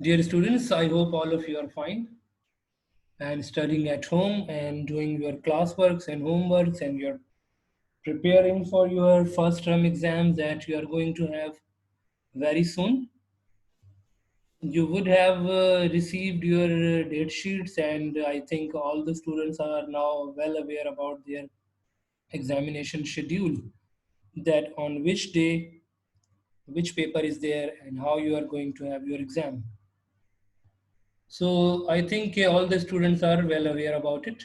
Dear students, I hope all of you are fine and studying at home and doing your classworks and homeworks, and you're preparing for your first term exams that you are going to have very soon. You would have received your date sheets, and I think all the students are now well aware about their examination schedule, that on which day which paper is there and how you are going to have your exam. So I think all the students are well aware about it,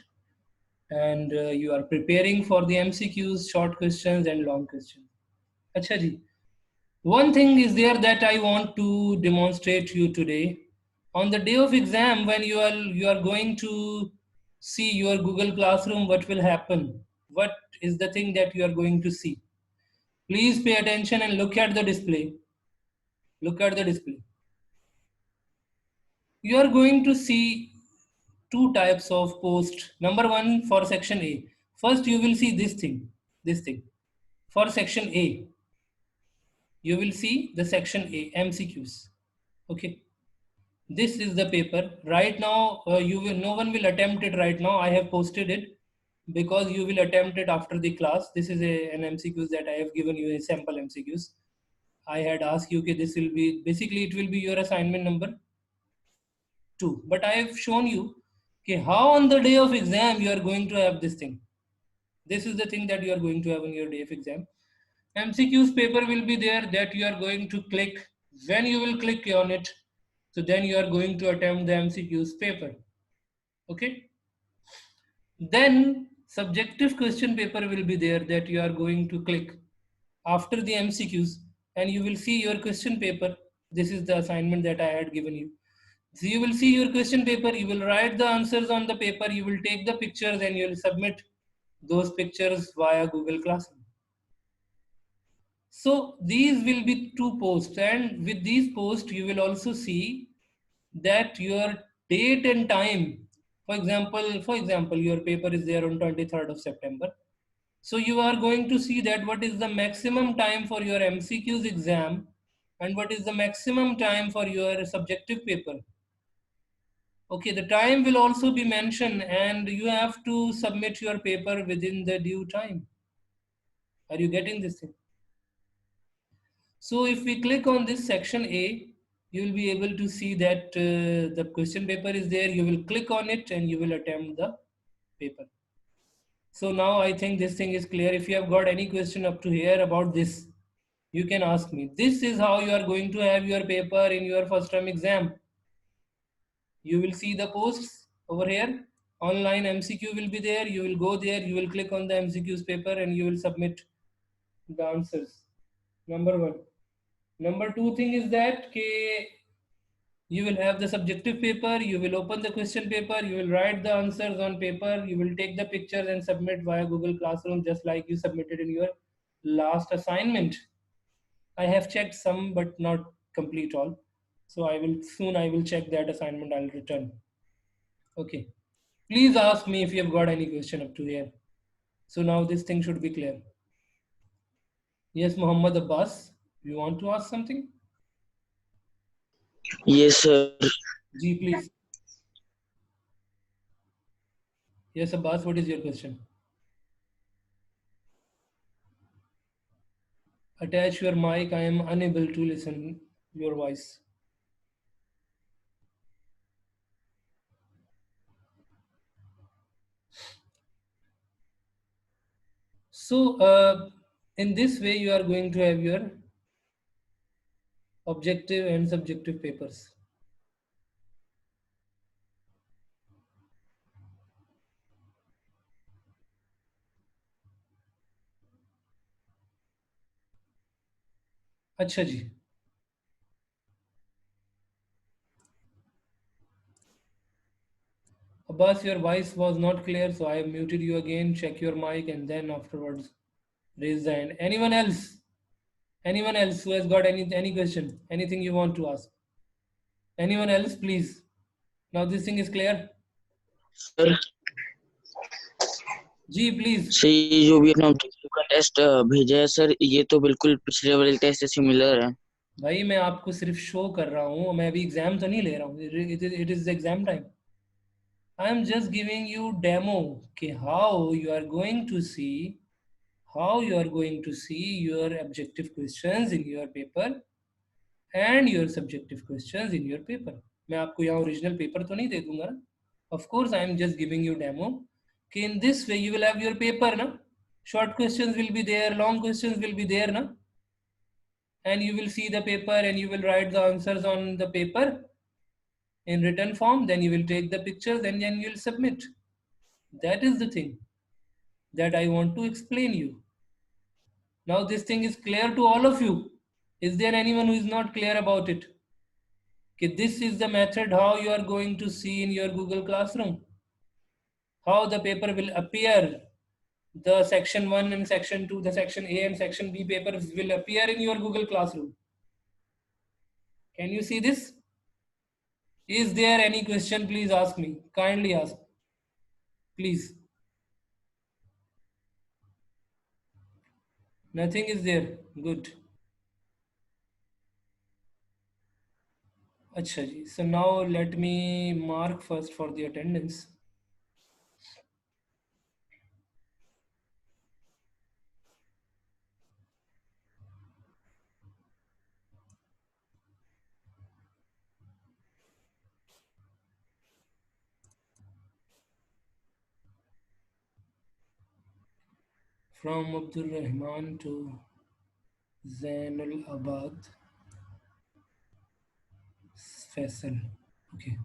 and you are preparing for the MCQs, short questions and long questions. Acha ji. One thing is there that I want to demonstrate you today. On the day of exam, when you are going to see your Google Classroom, what will happen? What is the thing that you are going to see? Please pay attention and look at the display. Look at the display. You are going to see two types of post. Number one, for section A. First, you will see this thing. This thing. For section A, you will see the section A MCQs. Okay. This is the paper. Right now, no one will attempt it right now. I have posted it because you will attempt it after the class. This is an MCQs that I have given you, a sample MCQs. I had asked you, okay, this will be basically it will be your assignment number 2. But I have shown you, okay, how on the day of exam you are going to have this thing. This is the thing that you are going to have on your day of exam. MCQs paper will be there that you are going to click. When you will click on it, so then you are going to attempt the MCQs paper. Okay. Then subjective question paper will be there that you are going to click after the MCQs, and you will see your question paper. This is the assignment that I had given you. So you will see your question paper, you will write the answers on the paper, you will take the pictures and you will submit those pictures via Google Classroom. So these will be two posts, and with these posts you will also see that your date and time. For example, your paper is there on 23rd of September. So you are going to see that what is the maximum time for your MCQs exam and what is the maximum time for your subjective paper. Okay, the time will also be mentioned, and you have to submit your paper within the due time. Are you getting this thing? So if we click on this section A, you will be able to see that the question paper is there. You will click on it and you will attempt the paper. So now I think this thing is clear. If you have got any question up to here about this, you can ask me. This is how you are going to have your paper in your first term exam. You will see the posts over here. Online MCQ will be there. You will go there. You will click on the MCQs paper and you will submit the answers. Number one. Number two thing is that you will have the subjective paper, you will open the question paper, you will write the answers on paper, you will take the pictures and submit via Google Classroom just like you submitted in your last assignment. I have checked some but not complete all. So I will check that assignment, I'll return. Okay. Please ask me if you have got any question up to here. So now this thing should be clear. Yes, Muhammad Abbas, you want to ask something? Yes, sir. Ji, please. Yes, Abbas, what is your question? Attach your mic. I am unable to listen your voice. So, in this way, you are going to have your objective and subjective papers. Acha ji. Abbas, your voice was not clear, so I have muted you again. Check your mic and then afterwards raise the hand. Anyone else? Anyone else who has got any question? Anything you want to ask? Anyone else, please? Now this thing is clear. Sir Ji, please. Sir ये जो भी अपना objective का test भेजा है sir, ये तो बिल्कुल पिछले वाले टेस्ट से सिमिलर है. भाई मैं आपको सिर्फ शो कर रहा हूँ, मैं अभी एग्जाम तो नहीं ले रहा हूँ. It is exam time. I am just giving you demo कि how you are going to see, how you are going to see your objective questions in your paper and your subjective questions in your paper. मैं आपको यहाँ original paper तो नहीं दे दूंगा ना. Of course, I am just giving you demo. कि in this way you will have your paper ना. Short questions will be there, long questions will be there ना. And you will see the paper and you will write the answers on the paper in written form. Then you will take the pictures and then you will submit. That is the thing that I want to explain you. Now this thing is clear to all of you. Is there anyone who is not clear about it? Okay, this is the method how you are going to see in your Google Classroom. How the paper will appear. The section 1 and section 2, the section A and section B papers will appear in your Google Classroom. Can you see this? Is there any question? Please ask me. Kindly ask. Please. Nothing is there. Good. Acha ji. So now let me mark first for the attendance. From Abdul Rahman to Zainul Abad Faisal. Okay.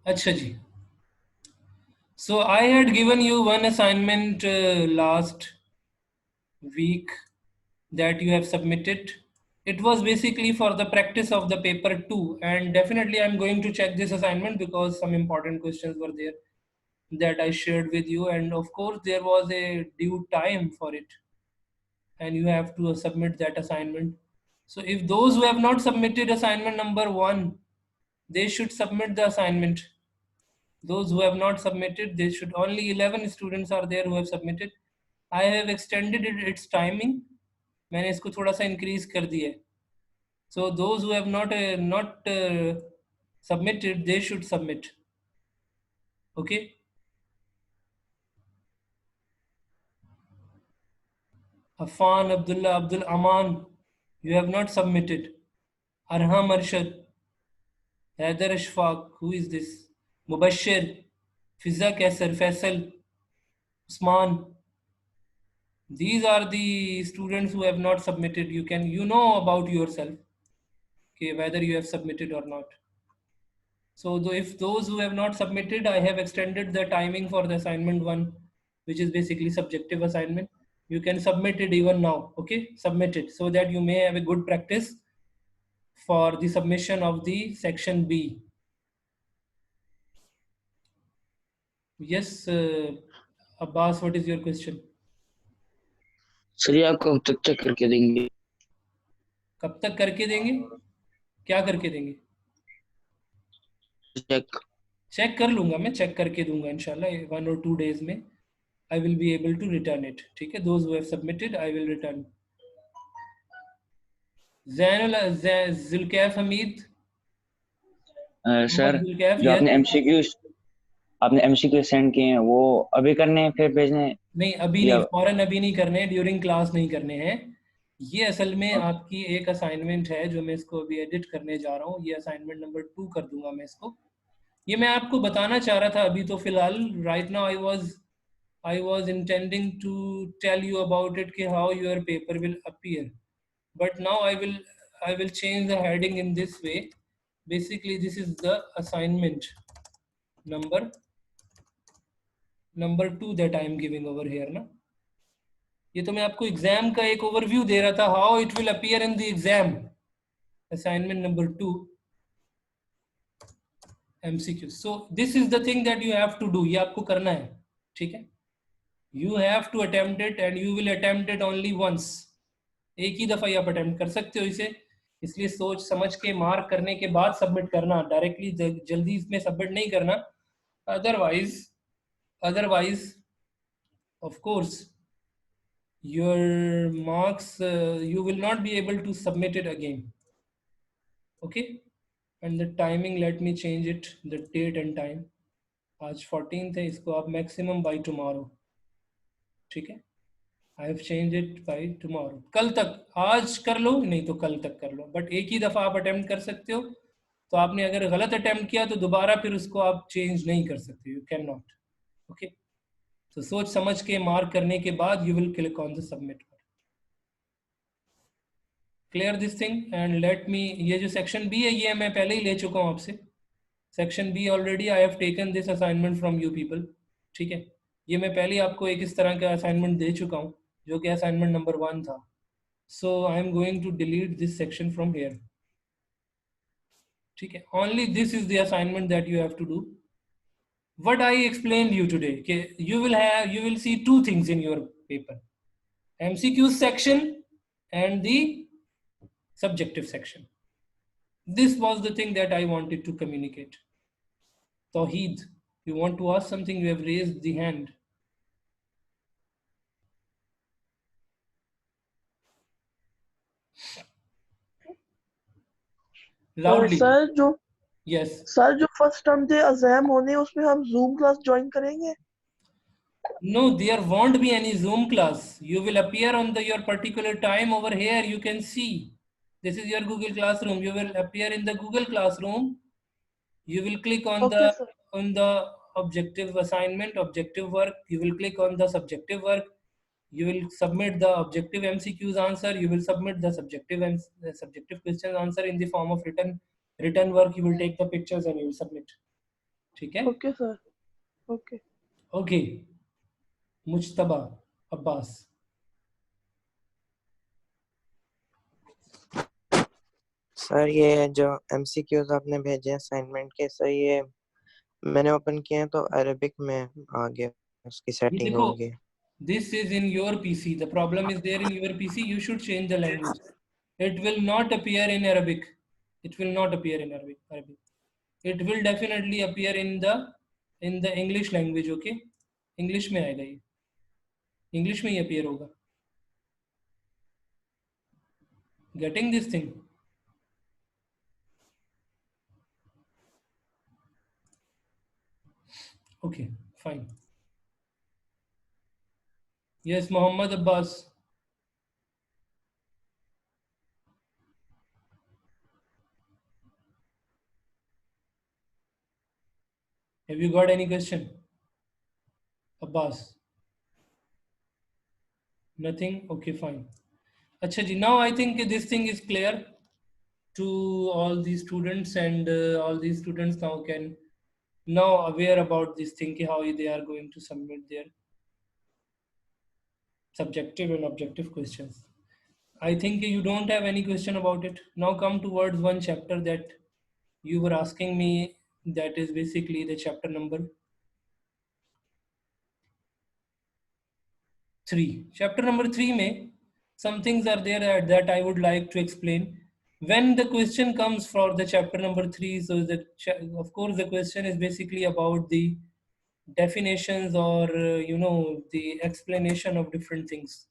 Acha ji. So I had given you one assignment last week that you have submitted. It was basically for the practice of the paper 2, and definitely I'm going to check this assignment because some important questions were there that I shared with you, and of course there was a due time for it and you have to submit that assignment. So if those who have not submitted assignment number 1, they should submit the assignment. Those who have not submitted, they should, only 11 students are there who have submitted. I have extended its timing. मैंने इसको थोड़ा सा increase कर दिया है. So those who have not submitted, they should submit. Okay. Afan Abdullah Abdul Aman, you have not submitted. Arham Arshad, Haider Ashfaq, who is this? Mubashir, Fiza Kaisar, Faisal, Usman. These are the students who have not submitted. You know about yourself, okay, whether you have submitted or not. So if those who have not submitted, I have extended the timing for the assignment 1, which is basically subjective assignment. You can submit it even now, okay? Submit it so that you may have a good practice for the submission of the section B. Yes, Abbas, what is your question? Sir ये आप कब तक check करके देंगे? कब तक करके देंगे? क्या करके देंगे? चेक कर लूंगा मैं, चेक करके दूंगा इंशाल्लाह 1 or 2 days में. I will be able to return it. ठीक है, those who have submitted, I will return. Zulkaif Hamid. Sir Zulkaif, जो yes. आपने एमसीक्यू सेंड किए हैं वो अभी करने हैं फिर भेजने हैं? नहीं, अभी नहीं, फौरन अभी नहीं करने, ड्यूरिंग क्लास नहीं करने हैं. ये असल में आपकी एक असाइनमेंट है जो मैं इसको अभी एडिट करने जा रहा हूँ. ये असाइनमेंट नंबर 2 कर दूंगा मैं इसको. ये मैं आपको बताना चाह रहा था अभी तो फिलहाल. Right now I was intending to tell you about it कि how your paper will appear, but now I will change the heading in this way. Basically this is the assignment number 2 that I am giving over here ना. ये तो मैं आपको exam का एक overview दे रहा था, how it will appear in the exam. Assignment number 2 MCQ. So this is the thing that you have to do. ये आपको करना है, ठीक है. You have to attempt it and you will attempt it only once. एक ही दफा आप attempt कर सकते हो इसे, इसलिए सोच समझ के मार्क करने के बाद सबमिट करना. डायरेक्टली जल्दी इसमें सबमिट नहीं करना. Otherwise of course your marks, you will not be able to submit it again. Okay, and the timing, let me change it, the date and time. आज 14th है, इसको आप maximum by tomorrow. ठीक है, I have changed it by tomorrow. कल तक, आज कर लो नहीं तो कल तक कर लो, बट एक ही दफ़ा आप अटेम्प्ट कर सकते हो. तो आपने अगर गलत अटेम्प्ट किया तो दोबारा फिर उसको आप चेंज नहीं कर सकते, यू कैन नॉट. ओके, तो सोच समझ के मार्क करने के बाद you will click on the submit. Clear this thing and let me, ये जो सेक्शन बी है ये मैं पहले ही ले चुका हूँ आपसे. Section B already I have taken this assignment from you people. ठीक है, ये मैं पहले आपको एक इस तरह का असाइनमेंट दे चुका हूँ जो कि असाइनमेंट नंबर 1 था. So I am going to delete this section from here. ठीक है, only this is the assignment that you have to do. What I explained you today, okay, you will see two things in your paper: MCQ section and the subjective section. This was the thing that I wanted to communicate. Tawheed, you want to ask something? You have raised the hand. Loudly. Yes. Sir जो first term थे exam होने उसमें हम zoom class join करेंगे? No, there won't be any Zoom class. You will appear on your particular time over here. You can see. This is your Google Classroom. You will appear in the Google Classroom. You will click on Okay, sir. the objective assignment, objective work. You will click on the subjective work. You will submit the objective MCQs answer. You will submit the subjective questions answer in the form of written work. You will take the pictures and you will submit. ठीक है? Okay, sir. Okay. Okay. Mujtaba Abbas. Sir ये जो MCQs आपने भेजे assignment के, sir ये मैंने open किए हैं तो अरेबिक में आ गया, उसकी सेटिंग हो गई. This is in your PC. The problem is there in your PC. You should change the language. It will not appear in Arabic. It will not appear in Arabic. It will definitely appear in the English language. Okay, English में आएगा ये. English में ही appear होगा. Getting this thing? Okay, fine. Yes, Muhammad Abbas. Have you got any question? Abbas? Nothing? Okay, fine. Acha ji, now I think this thing is clear to all these students, and all these students now can aware about this thing, how they are going to submit their subjective and objective questions. I think you don't have any question about it. Now come towards one chapter that you were asking me, that is basically the chapter number 3. Chapter number 3 mein some things are there that I would like to explain. When the question comes for the chapter number 3, so of course the question is basically about the definitions or the explanation of different things.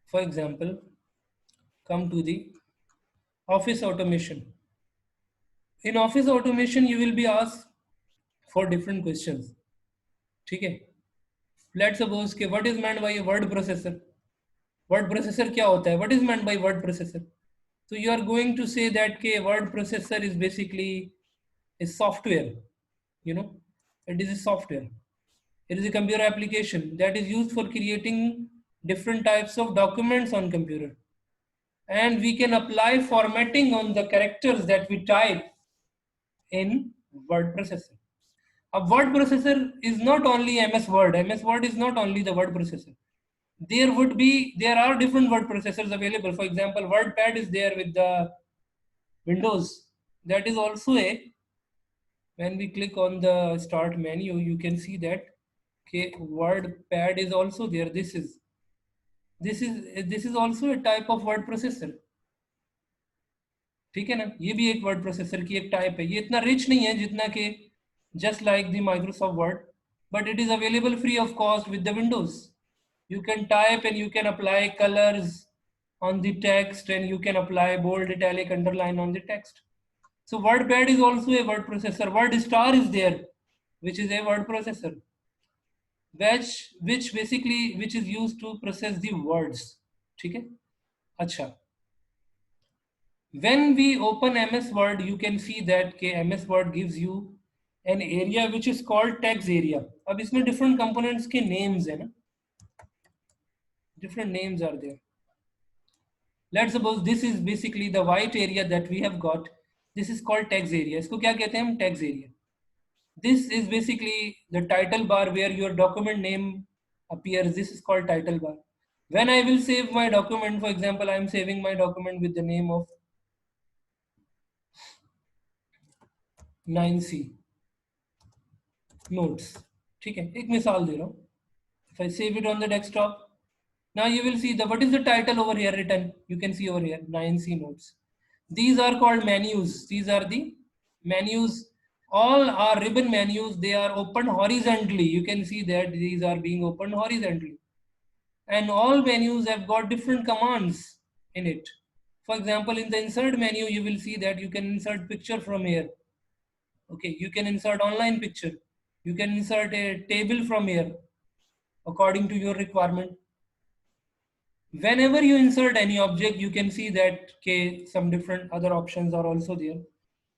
For example, come to the office automation. In office automation you will be asked for different questions. ठीक है, let's suppose कि what is meant by a word processor. Word processor क्या होता है? What is meant by word processor? So you are going to say that a word processor is basically a software. It is a software. It is a computer application that is used for creating different types of documents on computer, and we can apply formatting on the characters that we type in word processor. A word processor is not only MS Word. MS Word is not only the word processor. There are different word processors available. For example, WordPad is there with the Windows. That is also when we click on the start menu, you can see that WordPad is also there. This is also a type of word processor. ठीक है ना, ये भी एक word processor की एक type है। ये इतना रिच नहीं है जितना कि just like the Microsoft Word, but it is available free of cost with the Windows. You can type and you can apply colors on the text, and you can apply bold, italic, underline on the text. So WordPad is also a word processor. WordStar is there, which is a word processor, which basically which is used to process the words. ठीक है, अच्छा. When we open MS Word, you can see that MS Word gives you an area which is called text area. अब इसमें different components के names है ना, different names are there. Let's suppose this is basically the white area that we have got. This is called text area. इसको क्या कहते हैं हम? Text area. This is basically the title bar where your document name appears. This is called title bar. When I will save my document, for example, I am saving my document with the name of 9C notes. ठीक है, एक मिसाल दे रहा हूँ. If I save it on the desktop, now you will see what is the title over here written. You can see over here 9C notes. These are called menus. These are the menus. All are ribbon menus. They are opened horizontally. You can see that these are being opened horizontally. And all menus have got different commands in it. For example, in the insert menu, you will see that you can insert picture from here. Okay, you can insert online picture. You can insert a table from here according to your requirement. Whenever you insert any object, you can see that some different other options are also there.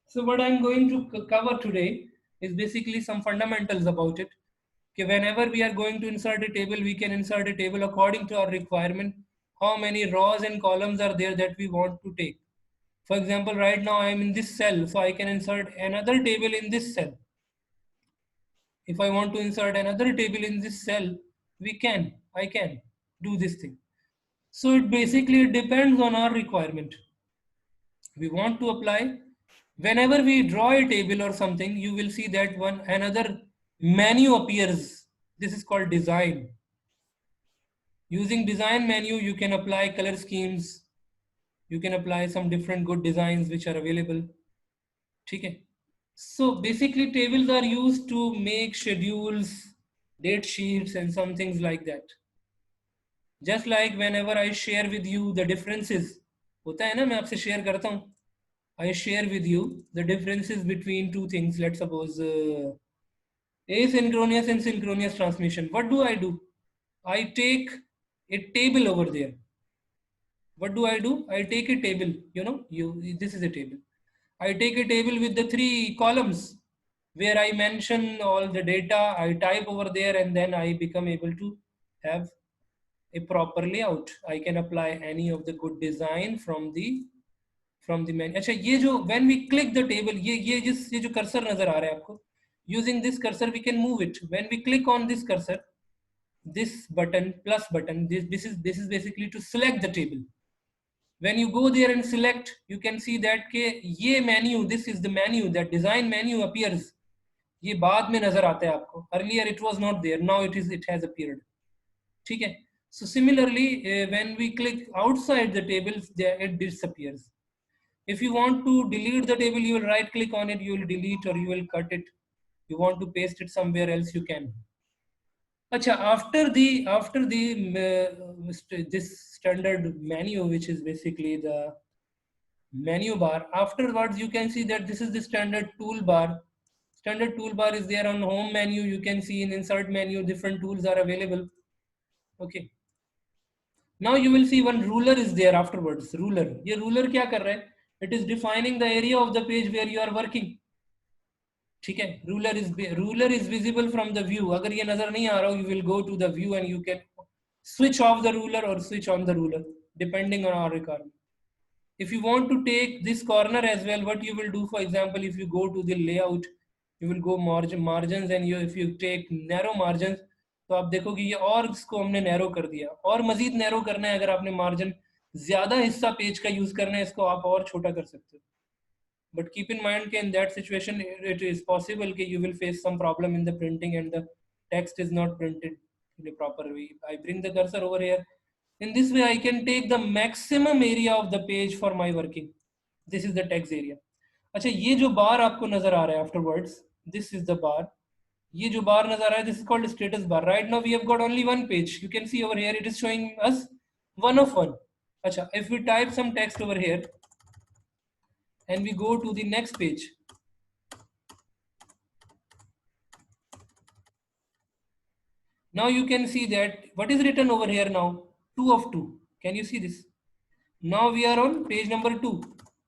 So what I'm going to cover today is basically some fundamentals about it. Whenever we are going to insert a table, we can insert a table according to our requirement. How many rows and columns are there that we want to take. For example, right now I am in this cell, so I can insert another table in this cell. If I want to insert another table in this cell, I can do this thing. So it basically depends on our requirement. We want to apply. Whenever we draw a table or something, you will see that another menu appears. This is called design. Using design menu, you can apply color schemes. You can apply some different good designs which are available. Okay. So basically tables are used to make schedules, date sheets, and some things like that. Just like whenever I share with you the differences, होता है ना, मैं आपसे share करता हूँ. I share with you the differences between two things. Let's suppose asynchronous and synchronous transmission. What do? I take a table over there. What do? I take a table. This is a table. I take a table with the 3 columns where I mention all the data. I type over there, and then I become able to have a proper layout. I can apply any of the good design from the menu. अच्छा, ये जो when we click the table, ये जो cursor नजर आ रहा है आपको, using this cursor we can move it. When we click on this cursor, this button, plus button, this is basically to select the table. When you go there and select, you can see that ये menu, this is the menu, that design menu appears. ये बाद में नजर आता है आपको. Earlier it was not there. Now it has appeared. ठीक है. So similarly, when we click outside the table, it disappears. If you want to delete the table, you will right click on it, you will delete or you will cut it. You want to paste it somewhere else, you can. Acha, after this standard menu, which is basically the menu bar, afterwards you can see that this is the standard toolbar. Standard toolbar is there on home menu. You can see in insert menu, different tools are available. Okay. Now you will see one ruler is there afterwards. Ruler. ये ruler क्या कर रहा है? It is defining the area of the page where you are working. ठीक है. Ruler is visible from the view. अगर ये नजर नहीं आ रहा हो, you will go to the view and you can switch off the ruler or switch on the ruler depending on our requirement. If you want to take this corner as well, what you will do, for example, if you go to the layout, you will go margins, and if you take narrow margins, तो आप देखोगे ये और इसको हमने narrow कर दिया. और मजीद नैरो करना है, अगर आपने मार्जिन ज्यादा हिस्सा पेज का यूज करना है, इसको आप और छोटा कर सकते हो. But keep in mind that in that situation it is possible that you will face some problem in the printing and the text is not printed in a proper way. I bring the cursor over here. In this way, I can take the maximum area of the page for my working. This is the text area. अच्छा, ये जो bar आपको नजर आ रहा है afterwards, this is the bar. ये जो बार नजर आ रहा है, this is called status bar. Right now we have got only one page. You can see over here it is showing us 1 of 1. अच्छा, if we type some text over here and we go to the next page, now you can see that what is written over here now, 2 of 2. Can you see this? Now we are on page number 2.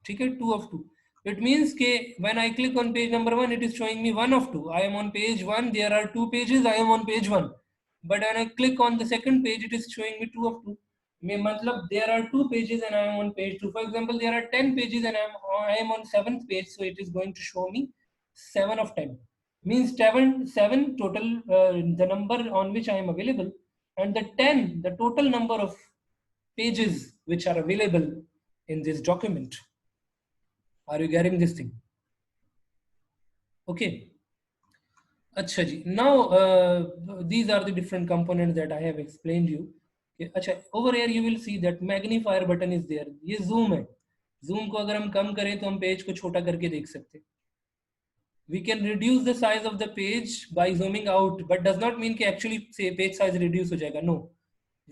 ठीक है, 2 of 2. It means के when I click on page number 1, it is showing me 1 of 2. I am on page 1. There are 2 pages. I am on page 1. But when I click on the second page, it is showing me 2 of 2. मतलब there are 2 pages and I am on page 2. For example, there are 10 pages and I am on 7th page, so it is going to show me 7 of 10. Means 7 total, the number on which I am available, and the 10, the total number of pages which are available in this document. Are you getting this thing? Okay. Acha ji. Now these are the different components that I have explained you. Okay. Acha, over here you will see that magnifier button is there. ये zoom है. Zoom को अगर हम कम करें तो हम page को छोटा करके देख सकते हैं. We can reduce the size of the page by zooming out, but does not mean कि actually say page size reduce हो जाएगा. No,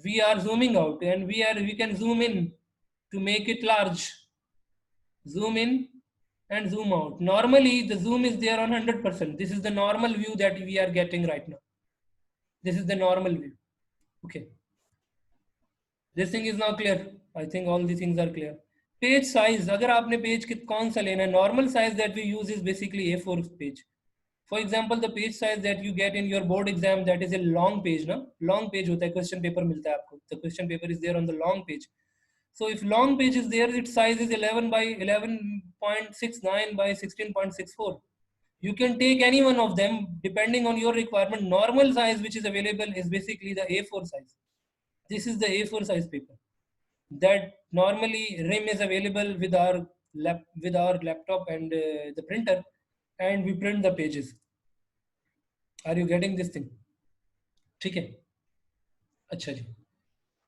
we are zooming out and we can zoom in to make it large. Zoom in and zoom out. Normally the zoom is there on 100%. This is the normal view that we are getting right now. This is the normal view. Okay. This thing is now clear. I think all these things are clear. Page size, अगर आपने page कौन सा लेना है, normal size that we use is basically A4 page. For example, the page size that you get in your board exam, that is a long page, ना? Long page होता है, question paper मिलता है आपको. The question paper is there on the long page. So if long page is there, its size is 11 by 11.69 by 16.64. You can take any one of them depending on your requirement. Normal size which is available is basically the A4 size. This is the A4 size paper. That normally RIM is available with our laptop and the printer, and we print the pages. Are you getting this thing? ठीक है. अच्छा जी.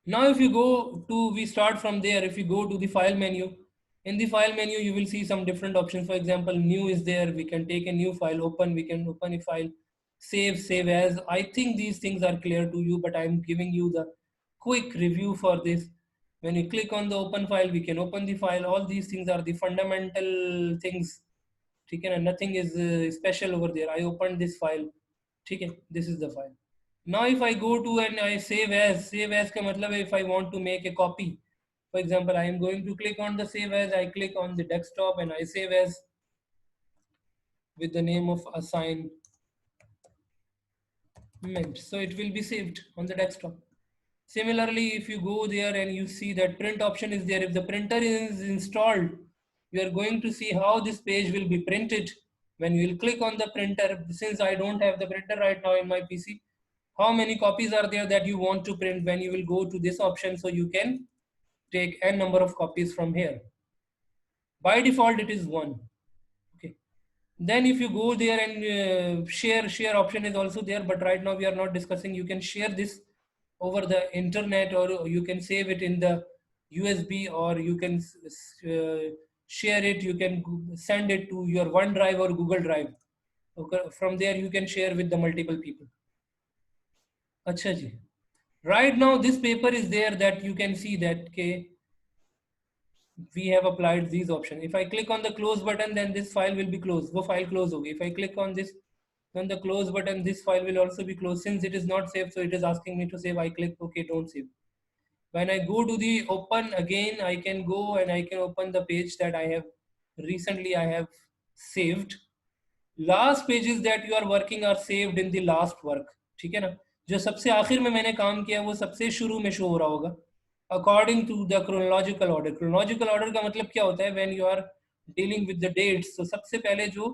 Now if you go to, we start from there. If you go to the file menu, in the file menu you will see some different options. For example, new is there. We can take a new file, open, we can open a file, save as. I think these things are clear to you, but I'm giving you the quick review for this. When you click on the open file, we can open the file. All these things are the fundamental things. ठीक है ना, nothing is special over there. I opened this file. ठीक है, this is the file. Now if I go to and I save as का मतलब है if I want to make a copy. For example, I am going to click on the save as. I click on the desktop and I save as with the name of assignment. So it will be saved on the desktop. Similarly, if you go there and you see that print option is there, if the printer is installed, you are going to see how this page will be printed. When you will click on the printer, since I don't have the printer right now in my PC, how many copies are there that you want to print? When you will go to this option, so you can take n number of copies from here. By default, it is 1. Okay. Then if you go there and share option is also there, but right now we are not discussing. You can share this over the internet, or you can save it in the USB, or you can share it. You can send it to your OneDrive or Google Drive. Okay. From there you can share with the multiple people. Acha ji. Right now this paper is there that you can see that we have applied these options. If I click on the close button, then this file will be closed. वो file close होगी. If I click on this, then the close button, this file will also be closed. Since it is not saved, so it is asking me to save. I click OK, don't save. When I go to the open again, I can go and I can open the page that I have saved. Last pages that you are working are saved in the last work. ठीक है ना? जो सबसे आखिर में मैंने काम किया वो सबसे शुरू में शो हो रहा होगा. According to the chronological order. Chronological order का मतलब क्या होता है? When you are dealing with the dates, so सबसे पहले जो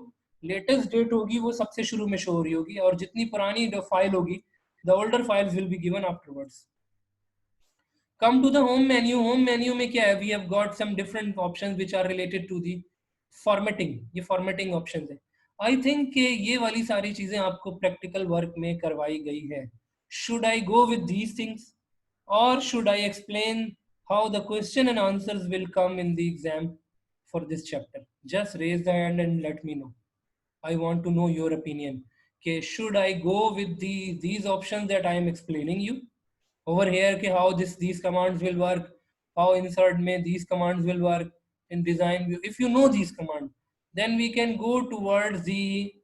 latest date होगी वो सबसे शुरू में शो हो रही होगी, और जितनी पुरानी फाइल होगी, the older files will be given afterwards. Come to the home menu. Home menu में क्या है? We have got some different options which are related to the formatting. ये formatting options है. I think कि ये वाली सारी चीजें आपको practical work में करवाई गई है. Should I go with these things, or should I explain how the question and answers will come in the exam? for this chapter? Just raise the hand and let me know. I want to know your opinion. Okay, should I go with these options that I am explaining you over here? Okay, how these commands will work, how insert may these commands will work in design view. If you know these commands, then we can go towards the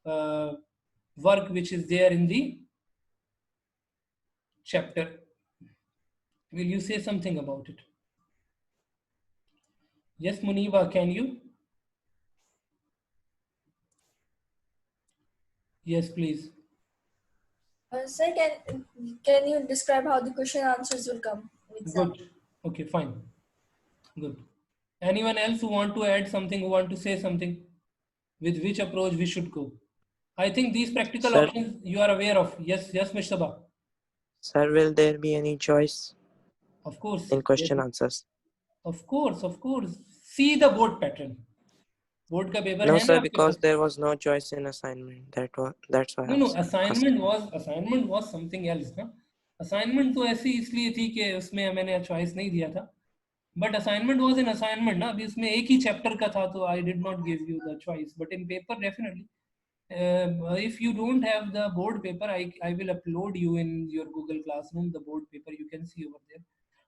work which is there in the chapter. Will you say something about it? Yes, Muniba, can you? Yes, please. Sir, can you describe how the question answers will come? Good. Okay, fine. Good. Anyone else who want to add something, who want to say something? With which approach we should go? I think these practical Sir, options you are aware of. Yes, yes, Mr. Sabah. sir, will there be any choice Of course. in Yes, question answers? of course, of course. See the board pattern. Board का paper No, है ना sir, आपके because pass? there was no choice in assignment. That's why I No, was asking. assignment was something else. ना? Assignment तो ऐसी इसलिए थी कि उसमें मैंने choice नहीं दिया था. But assignment was an assignment ना. अभी उसमें एक ही chapter का था तो I did not give you the choice. But in paper definitely. If you don't have the board paper, I will upload you in your Google Classroom the board paper you can see over there.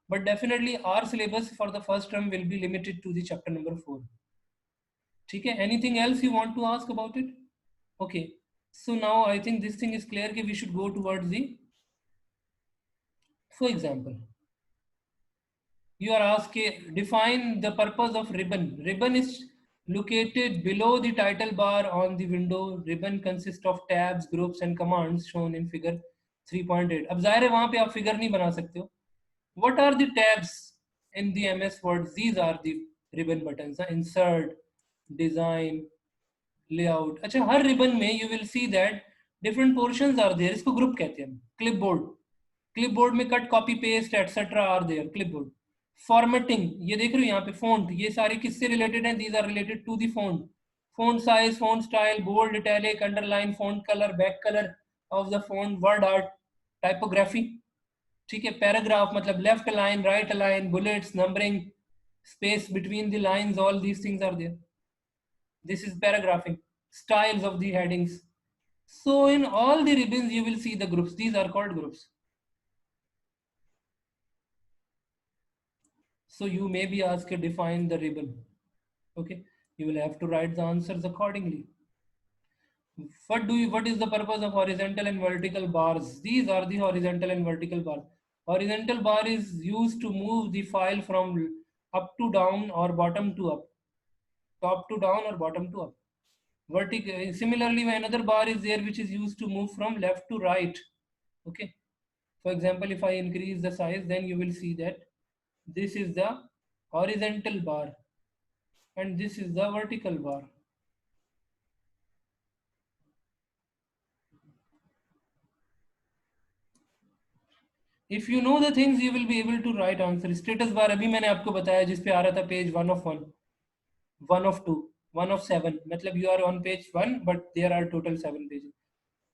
But definitely our syllabus for the first term will be limited to the chapter number 4. Okay, anything else you want to ask about it? Okay, so now I think this thing is clear that we should go towards the, for example, you are asked define the purpose of ribbon. Ribbon is located below the title bar on the window. Ribbon consists of tabs, groups and commands shown in figure 3.8. अब जाहिर है वहां पे आप figure नहीं बना सकते हो. What are the tabs in the MS Word? These are the ribbon buttons. Insert, design, layout. अच्छा, हर ribbon में you will see that different portions are there. इसको group कहते हैं. Clipboard में cut, copy, paste, etc. are there. Clipboard. Formatting, ये देख रहे हो यहाँ पे font, ये सारे किससे related हैं? These are related to the font. Font size, font style, bold, italic, underline, font color, back color of the font, word art, typography. ठीक है. Paragraph मतलब left align, right align, bullets, numbering, space between the lines, all these things are there. This is paragraphing. Styles of the headings. So in all the ribbons you will see the groups. These are called groups. So you may be asked to define the ribbon. Okay, you will have to write the answers accordingly. What is the purpose of horizontal and vertical bars? These are the horizontal and vertical bars. Horizontal bar is used to move the file from up to down or bottom to up. Top to down or bottom to up. Vertical. Similarly, another bar is there which is used to move from left to right. Okay. For example, if I increase the size, then you will see that this is the horizontal bar and this is the vertical bar. If you know the things, you will be able to write answer. Status bar अभी मैंने आपको बताया जिस पे आ रहा था page 1 of 1, 1 of 2, 1 of 7. मतलब you are on page 1, but there are total 7 pages.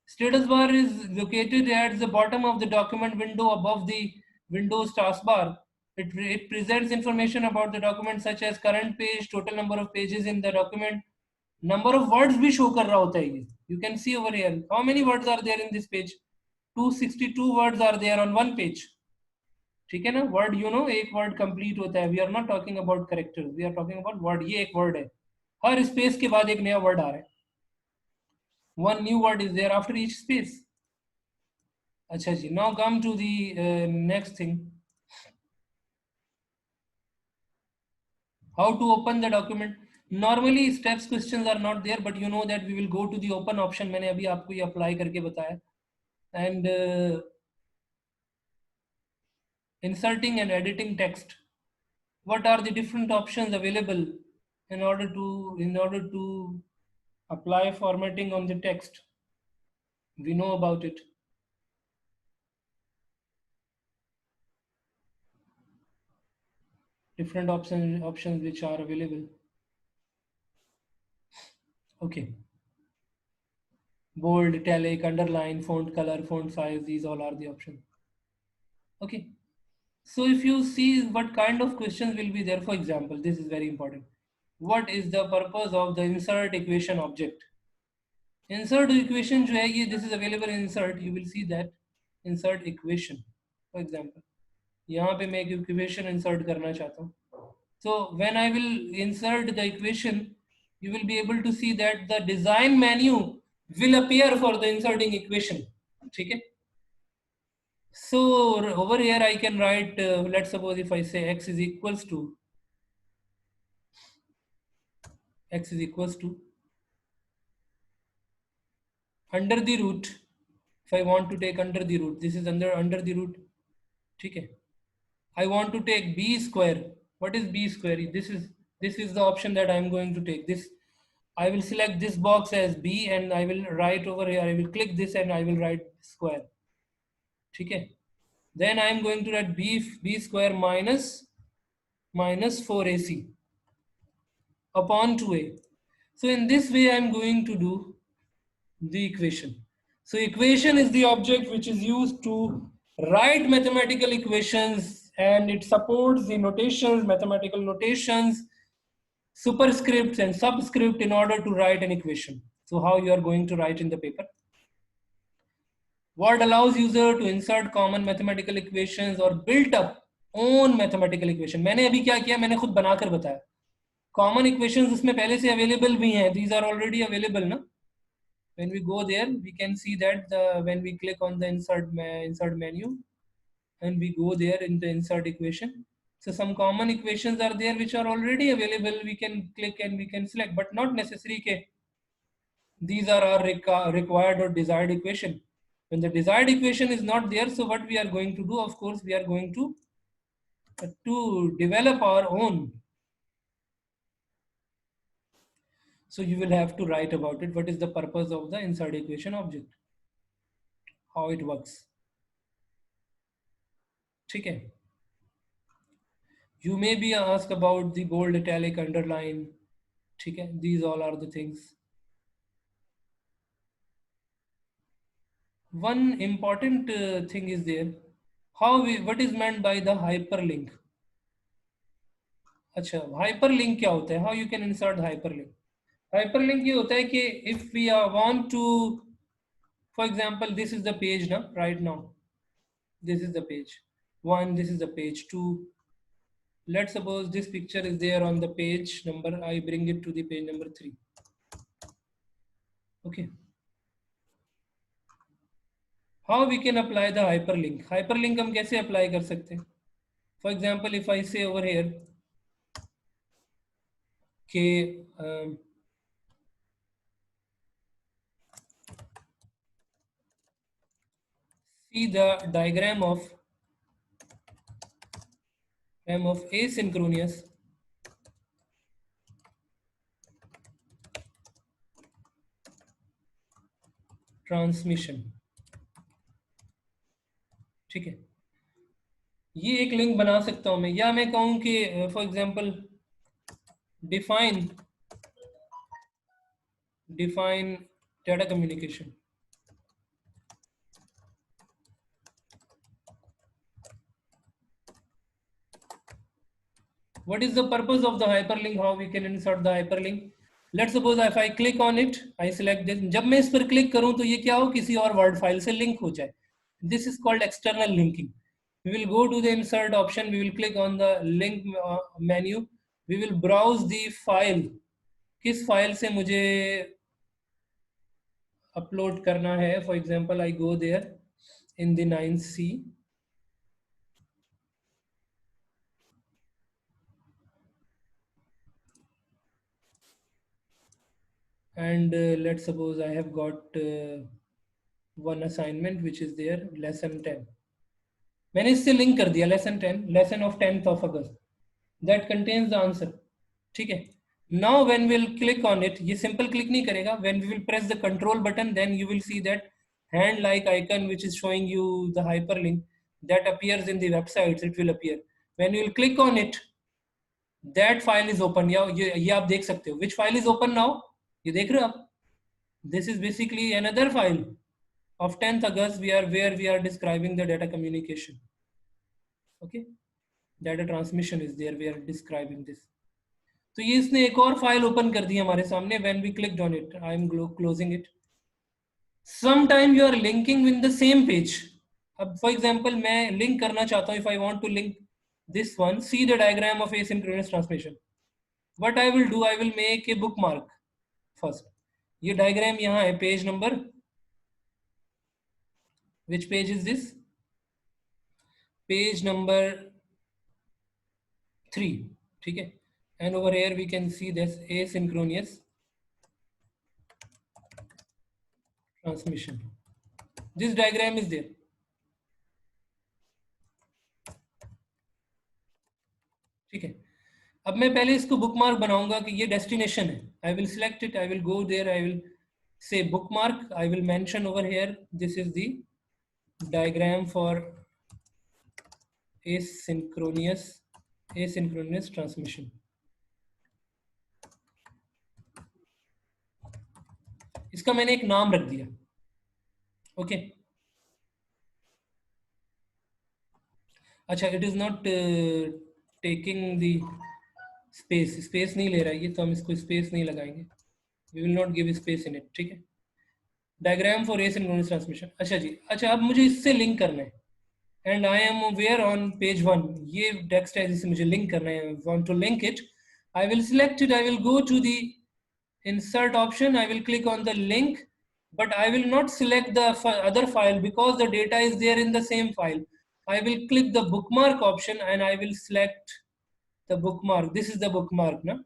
Status bar is located at the bottom of the document window above the Windows taskbar. It presents information about the document such as current page, total number of pages in the document, number of words भी show कर रहा होता है ये. You can see over here. How many words are there in this page? 262 words are there on one page. ठीक है ना? Word, you know, एक word complete होता है. We are not talking about characters. We are talking about word. ये एक word है. हर space के बाद एक नया word आ रहा है. One new word is there after each space. अच्छा जी. Now come to the next thing. How to open the document? Normally steps questions are not there, but you know that we will go to the open option. मैंने अभी आपको ये apply करके बताया. And inserting and editing text. What are the different options available in order to apply formatting on the text? We know about it. Different options which are available. Okay. Bold, italic, underline, font color, font size, these all are the options. Okay. So if you see what kind of questions will be there, for example, this is very important. what is the purpose of the insert equation object? Insert equation जो है ये, this is available in insert. You will see that insert equation. For example, यहाँ पे मैं एक equation insert करना चाहता हूँ. So when I will insert the equation, you will be able to see that the design menu will appear for the inserting equation. ठीक है? So over here I can write, let's suppose if I say x is equals to under the root. If I want to take under the root, this is under the root. Okay. I want to take b square. What is b square? This is the option that I am going to take. This I will select this box as b and I will write over here. I will click this and I will write square. Okay. Then I am going to write b square minus 4ac upon 2a. So in this way I am going to do the equation. So equation is the object which is used to write mathematical equations, and it supports the notations, mathematical notations, superscripts and subscript in order to write an equation. So how you are going to write in the paper. Word allows user to insert common mathematical equations or build up own mathematical equation. मैंने अभी क्या किया, मैंने खुद बनाकर बताया. Common equations उसमें पहले से available भी हैं. These are already available ना. When we go there, we can see that when we click on the insert menu and we go there in the insert equation, so some common equations are there which are already available. We can click and we can select, but not necessary ke these are our required or desired equation. When the desired equation is not there, so what we are going to do, of course, we are going to develop our own. So you will have to write about it. What is the purpose of the insert equation object? How it works. Okay. You may be asked about the bold, italic, underline. Okay. These all are the things. One important thing is there. What is meant by the hyperlink? अच्छा, hyperlink क्या होता है? How you can insert hyperlink? Hyperlink ये होता है कि if we want to, for example, this is the page now, right now. This is the page 1, this is the page 2. Let's suppose this picture is there on the page number, I bring it to the page number 3. Okay. How we can apply the hyperlink? Hyperlink हम कैसे apply कर सकते हैं? For example, if I say over here, कि see the diagram of asynchronous transmission. ठीक है, ये एक लिंक बना सकता हूं मैं, या मैं कहूं कि for example define data communication. What is the purpose of the hyperlink? How we can insert the hyperlink? Let's suppose if I click on it, I select this. जब मैं इस पर क्लिक करूं तो ये क्या हो, किसी और वर्ड फाइल से लिंक हो जाए. This is called external linking. We will go to the insert option. We will click on the link menu. We will browse the file. किस फाइल से मुझे अपलोड करना है. For example, I go there in the 9C. And let's suppose I have got one assignment which is there, lesson 10. मैंने इससे link कर दिया lesson 10, lesson of 10th of August. That contains the answer. ठीक है. Now when we'll click on it, ये simple click नहीं करेगा. When we will press the control button, then you will see that hand like icon which is showing you the hyperlink that appears in the websites. It will appear. When you will click on it, that file is open. ये आप देख सकते हो. Which file is open now? ये देख रहे हो आप? This is basically another file of 10th August where we are describing the data communication. Okay, data transmission is there. We are describing this. तो ये इसने एक और फाइल ओपन कर दी हमारे सामने. When we clicked on it, I am closing it. Sometime you are linking in the same page. अब for example मैं link करना चाहता हूँ. If I want to link this one, see the diagram of asynchronous transmission. What I will do, I will make a bookmark first. ये diagram यहाँ है, page number. Which page is this? Page number 3. ठीक है. And over here we can see this asynchronous transmission. This diagram is there. ठीक है. अब मैं पहले इसको बुकमार्क बनाऊंगा कि ये डेस्टिनेशन है. I will select it. I will go there. I will say bookmark. I will mention over here. This is the diagram for asynchronous transmission. इसका मैंने एक नाम रख दिया. ओके. अच्छा, it is not taking the space नहीं ले रहा है ये, तो हम इसको स्पेस नहीं लगाएंगे. We will not give space in it. ठीक है. Diagram for asynchronous transmission. अच्छा जी. अच्छा, अब मुझे इससे लिंक करना है. And I am where on page 1. ये टेक्स्ट है जिसे मुझे लिंक करना है. Want to link it. I will select it. I will go to the insert option. I will click on the link, but I will not select the other file because the data is there in the same file. I will click the bookmark option and I will select the bookmark. This is the bookmark, na?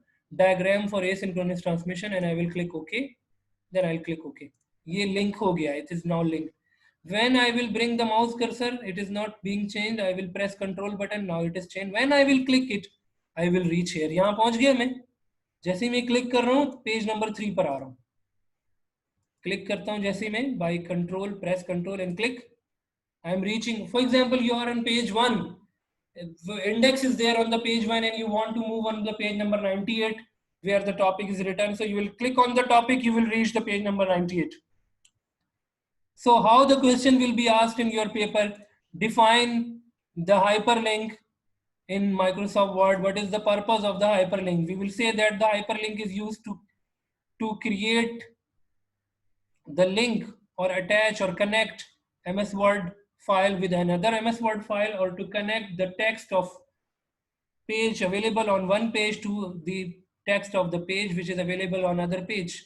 Diagram for asynchronous transmission, and I will click OK. Then I'll click OK. Ye link ho gaya. It is now linked. When I will bring the mouse cursor, it is not being changed. I will press Control button. Now it is changed. When I will click it, I will reach here. यहाँ पहुँच गया मैं. जैसे ही मैं click कर रहा हूँ पेज नंबर 3 पर आ रहा हूँ. क्लिक करता हूँ जैसे ही मैं, by control, press control and click, I am reaching. For example you are on page 1, index is there on the page 1 and you want to move on the page number 98 where the topic is written, so you will click on the topic, you will reach the page number 98. So how the question will be asked in your paper? Define the hyperlink in Microsoft Word. What is the purpose of the hyperlink? We will say that the hyperlink is used to create the link or attach or connect MS Word file with another MS Word file, or to connect the text of page available on one page to the text of the page which is available on other page.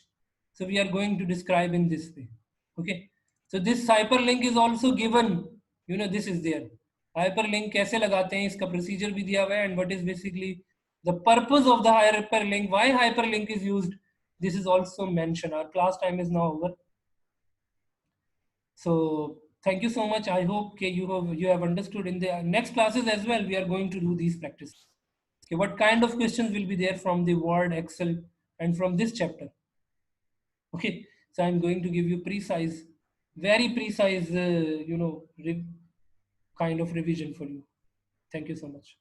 So we are going to describe in this way. Okay. So this hyperlink is also given, you know, this is there. Hyperlink कैसे लगाते हैं इसका procedure भी दिया हुआ है, and what is basically the purpose of the hyperlink, why hyperlink is used, this is also mentioned. Our class time is now over. So thank you so much. I hope you have understood. In the next classes as well, we are going to do these practices. Okay, what kind of questions will be there from the Word, Excel, and from this chapter? Okay, so I'm going to give you precise, very precise, kind of revision for you. Thank you so much.